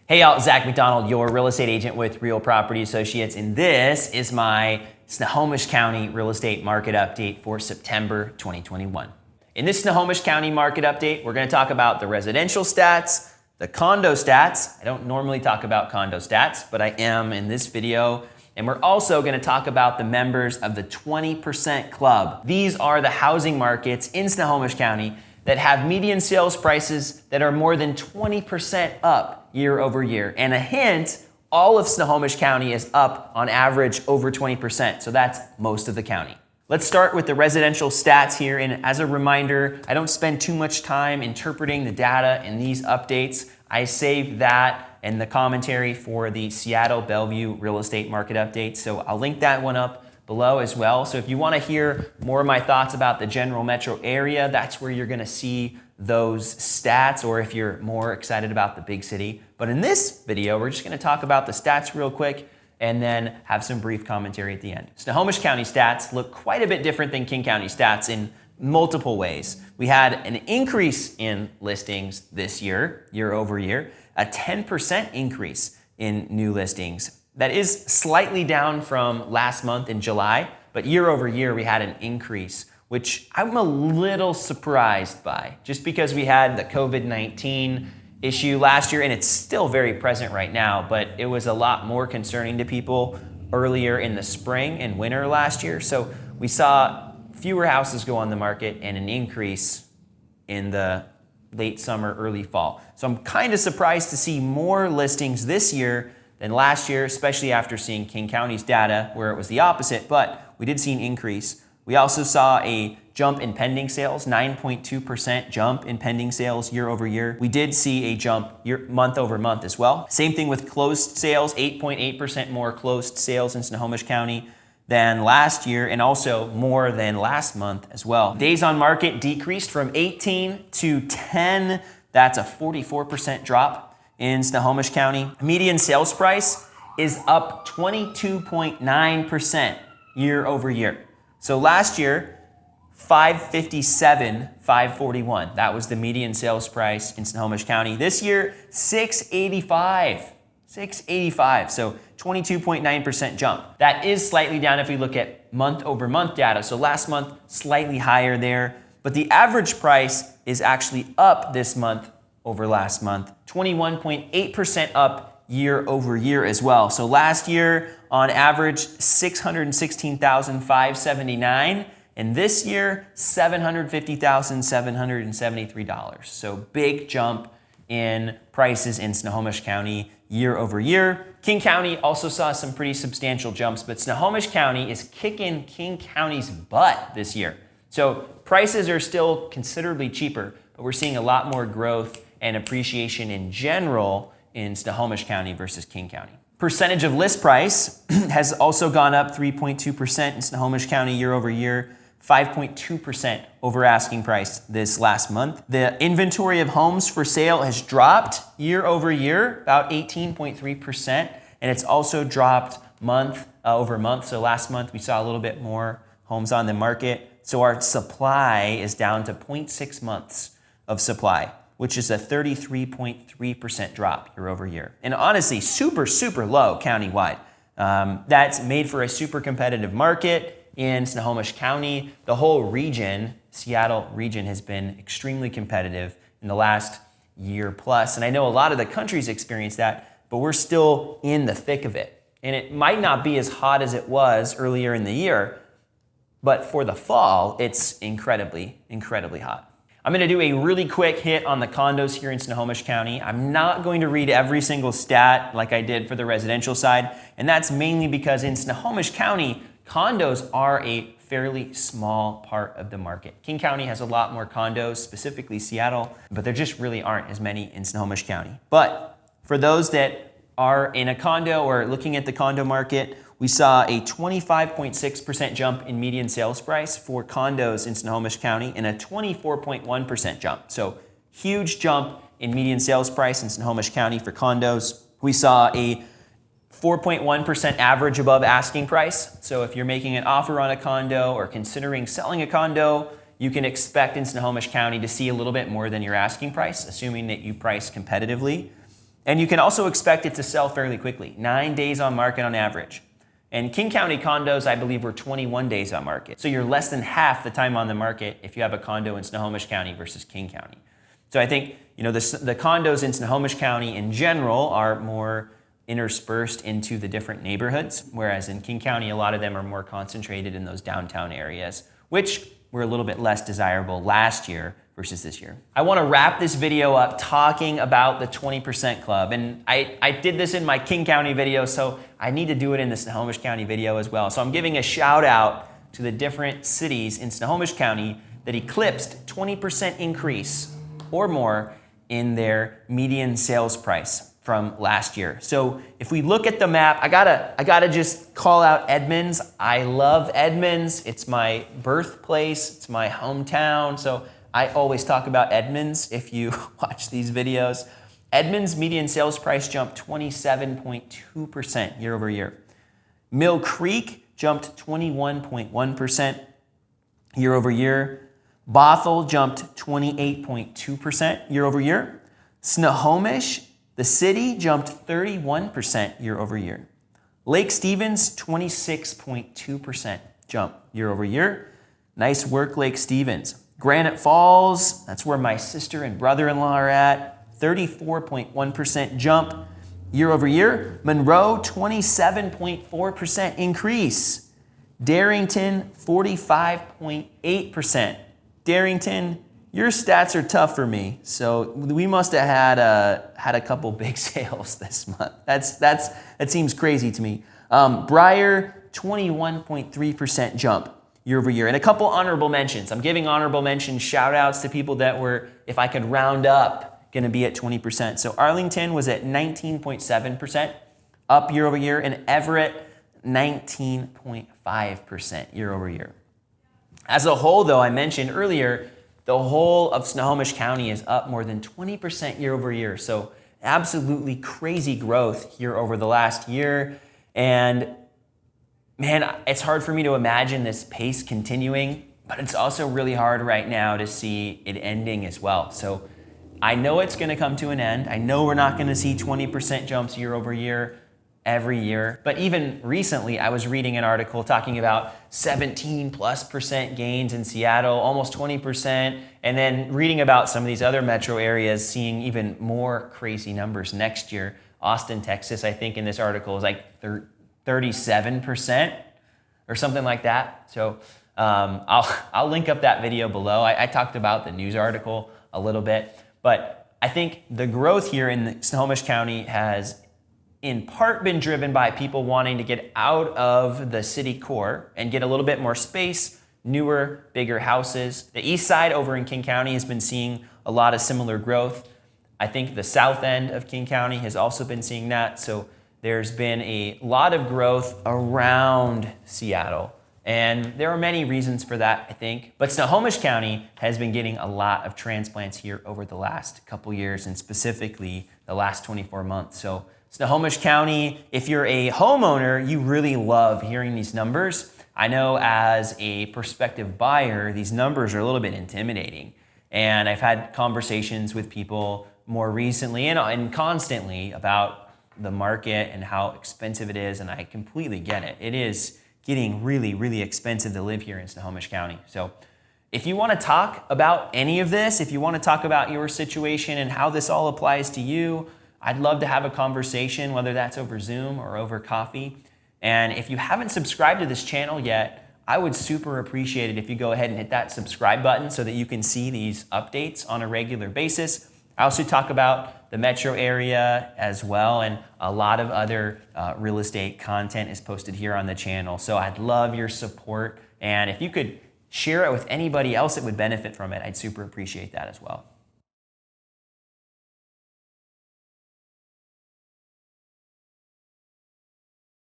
Hey y'all, Zach McDonald, your real estate agent with Real Property Associates, and this is my Snohomish County real estate market update for September 2021. In this Snohomish County market update, we're going to talk about the residential stats, the condo stats. I don't normally talk about condo stats, but I am in this video. And we're also going to talk about the members of the 20% club. These are the housing markets in Snohomish County that have median sales prices that are more than 20% up year over year. And a hint, all of Snohomish County is up on average over 20%. So that's most of the county. Let's start with the residential stats here. And as a reminder, I don't spend too much time interpreting the data in these updates. I save that and the commentary for the Seattle Bellevue real estate market update. So I'll link that one up below as well. So if you want to hear more of my thoughts about the general metro area, that's where you're going to see those stats, or if you're more excited about the big city. But in this video, we're just going to talk about the stats real quick and then have some brief commentary at the end. Snohomish County stats look quite a bit different than King County stats in multiple ways. We had an increase in listings this year, year over year, a 10% increase in new listings. That is slightly down from last month in July, but year over year we had an increase, which I'm a little surprised by, just because we had the COVID-19 issue last year, and it's still very present right now, but it was a lot more concerning to people earlier in the spring and winter last year. So we saw fewer houses go on the market and an increase in the late summer, early fall. So I'm kind of surprised to see more listings this year than last year, especially after seeing King County's data where it was the opposite, but we did see an increase. We also saw a jump in pending sales, 9.2% jump in pending sales year over year. We did see a jump month over month as well. Same thing with closed sales, 8.8% more closed sales in Snohomish County than last year, and also more than last month as well. Days on market decreased from 18 to 10. That's a 44% drop in Snohomish County. Median sales price is up 22.9% year over year. So last year, $557, $541. That was the median sales price in Snohomish County. This year, $685. So 22.9% jump. That is slightly down if we look at month over month data. So last month, slightly higher there. But the average price is actually up this month over last month, 21.8% up year over year as well. So last year, on average, $616,579, and this year, $750,773. So big jump in prices in Snohomish County year over year. King County also saw some pretty substantial jumps, but Snohomish County is kicking King County's butt this year. So prices are still considerably cheaper, but we're seeing a lot more growth and appreciation in general in Snohomish County versus King County. Percentage of list price has also gone up 3.2% in Snohomish County year over year, 5.2% over asking price this last month. The inventory of homes for sale has dropped year over year, about 18.3%, and it's also dropped month over month. So last month we saw a little bit more homes on the market. So our supply is down to 0.6 months of supply, which is a 33.3% drop year over year. And honestly, super, super low countywide. That's made for a super competitive market in Snohomish County. The whole region, Seattle region, has been extremely competitive in the last year plus. And I know a lot of the country's experienced that, but we're still in the thick of it. And it might not be as hot as it was earlier in the year, but for the fall, it's incredibly, incredibly hot. I'm going to do a really quick hit on the condos here in Snohomish County. I'm not going to read every single stat like I did for the residential side, and that's mainly because in Snohomish County, condos are a fairly small part of the market. King County has a lot more condos, specifically Seattle, but there just really aren't as many in Snohomish County. But for those that are in a condo or looking at the condo market, we saw a 25.6% jump in median sales price for condos in Snohomish County and a 24.1% jump. So huge jump in median sales price in Snohomish County for condos. We saw a 4.1% average above asking price. So if you're making an offer on a condo or considering selling a condo, you can expect in Snohomish County to see a little bit more than your asking price, assuming that you price competitively. And you can also expect it to sell fairly quickly, 9 days on market on average. And King County condos, I believe, were 21 days on market. So you're less than half the time on the market if you have a condo in Snohomish County versus King County. So I think, the condos in Snohomish County in general are more interspersed into the different neighborhoods, whereas in King County, a lot of them are more concentrated in those downtown areas, which were a little bit less desirable last year versus this year. I want to wrap this video up talking about the 20% club. And I did this in my King County video, so I need to do it in the Snohomish County video as well. So I'm giving a shout out to the different cities in Snohomish County that eclipsed 20% increase or more in their median sales price from last year. So if we look at the map, I gotta just call out Edmonds. I love Edmonds. It's my birthplace. It's my hometown. So I always talk about Edmonds if you watch these videos. Edmonds median sales price jumped 27.2% year over year. Mill Creek jumped 21.1% year over year. Bothell jumped 28.2% year over year. Snohomish, the city, jumped 31% year over year. Lake Stevens, 26.2% jump year over year. Nice work, Lake Stevens. Granite Falls, that's where my sister and brother-in-law are at, 34.1% jump year over year. Monroe, 27.4% increase. Darrington, 45.8%. Darrington, your stats are tough for me, so we must have had a couple big sales this month. That seems crazy to me. Briar, 21.3% jump year over year. And a couple honorable mentions. I'm giving honorable mention shout outs to people that were, if I could round up, gonna be at 20%. So Arlington was at 19.7% up year over year, and Everett, 19.5% year over year. As a whole, though, I mentioned earlier, the whole of Snohomish County is up more than 20% year over year. So absolutely crazy growth here over the last year. And man, it's hard for me to imagine this pace continuing, but it's also really hard right now to see it ending as well. So I know it's going to come to an end. I know we're not going to see 20% jumps year over year every year. But even recently, I was reading an article talking about 17+% gains in Seattle, almost 20%, and then reading about some of these other metro areas seeing even more crazy numbers next year. Austin, Texas, I think in this article is like 37% or something like that. So I'll link up that video below. I talked about the news article a little bit, but I think the growth here in Snohomish County has in part been driven by people wanting to get out of the city core and get a little bit more space, newer, bigger houses. The east side over in King County has been seeing a lot of similar growth. I think the south end of King County has also been seeing that. So there's been a lot of growth around Seattle. And there are many reasons for that, I think. But Snohomish County has been getting a lot of transplants here over the last couple years, and specifically the last 24 months. So Snohomish County, if you're a homeowner, you really love hearing these numbers. I know as a prospective buyer, these numbers are a little bit intimidating. And I've had conversations with people more recently and constantly about the market and how expensive it is, and I completely get it. It is getting really, really expensive to live here in Snohomish County. So if you want to talk about any of this, if you want to talk about your situation and how this all applies to you, I'd love to have a conversation, whether that's over Zoom or over coffee. And if you haven't subscribed to this channel yet, I would super appreciate it if you go ahead and hit that subscribe button so that you can see these updates on a regular basis. I also talk about the metro area as well, and a lot of other real estate content is posted here on the channel. So I'd love your support, and if you could share it with anybody else that would benefit from it, I'd super appreciate that as well.